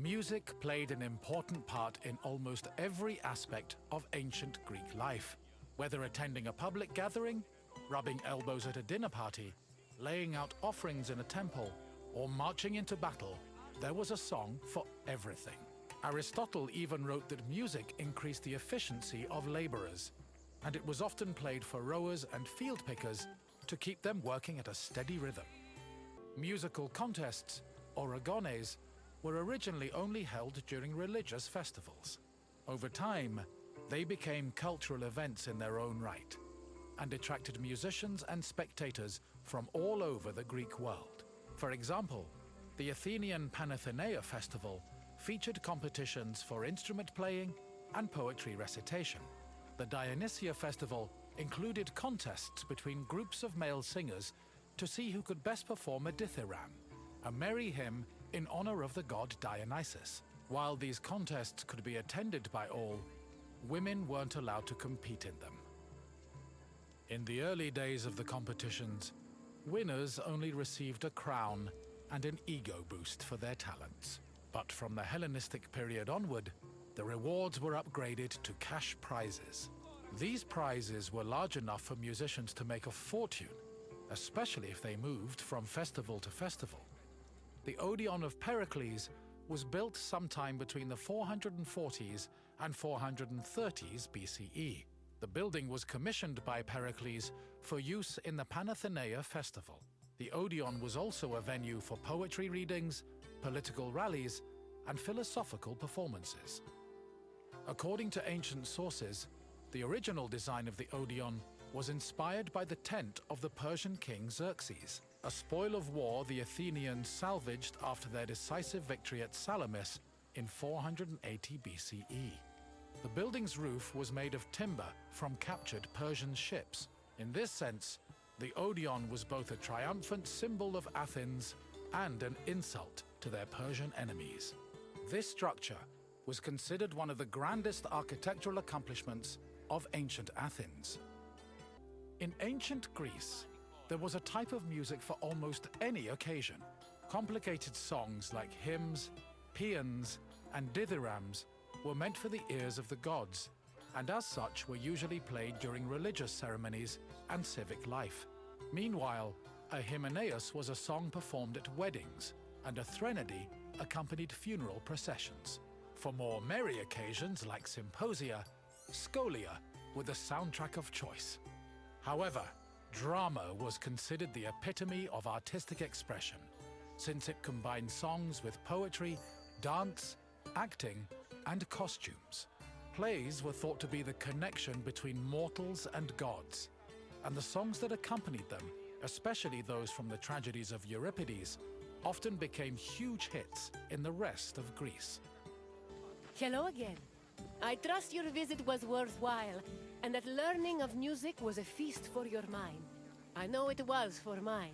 Music played an important part in almost every aspect of ancient Greek life. Whether attending a public gathering, rubbing elbows at a dinner party, laying out offerings in a temple, or marching into battle, there was a song for everything. Aristotle even wrote that music increased the efficiency of laborers, and it was often played for rowers and field pickers to keep them working at a steady rhythm. Musical contests, or agones, were originally only held during religious festivals. Over time, they became cultural events in their own right, and attracted musicians and spectators from all over the Greek world. For example, the Athenian Panathenea festival featured competitions for instrument playing and poetry recitation. The Dionysia festival included contests between groups of male singers to see who could best perform a dithyramb, a merry hymn in honor of the god Dionysus. While these contests could be attended by all, women weren't allowed to compete in them. In the early days of the competitions, winners only received a crown and an ego boost for their talents. But from the Hellenistic period onward, the rewards were upgraded to cash prizes. These prizes were large enough for musicians to make a fortune, especially if they moved from festival to festival. The Odeon of Pericles was built sometime between the 440s and 430s BCE. The building was commissioned by Pericles for use in the Panathenea festival. The Odeon was also a venue for poetry readings, political rallies, and philosophical performances. According to ancient sources, the original design of the Odeon was inspired by the tent of the Persian king Xerxes, a spoil of war the Athenians salvaged after their decisive victory at Salamis in 480 BCE. The building's roof was made of timber from captured Persian ships. In this sense, the Odeon was both a triumphant symbol of Athens and an insult to their Persian enemies. This structure was considered one of the grandest architectural accomplishments of ancient Athens. In ancient Greece, there was a type of music for almost any occasion. Complicated songs like hymns, paeans, and dithyrambs were meant for the ears of the gods, and as such were usually played during religious ceremonies and civic life. Meanwhile, a hymneus was a song performed at weddings, and a threnody accompanied funeral processions. For more merry occasions like symposia, scholia were the soundtrack of choice. However, drama was considered the epitome of artistic expression, since it combined songs with poetry, dance, acting, and costumes. Plays were thought to be the connection between mortals and gods, and the songs that accompanied them, especially those from the tragedies of Euripides, often became huge hits in the rest of Greece. Hello again. I trust your visit was worthwhile, and that learning of music was a feast for your mind. I know it was for mine.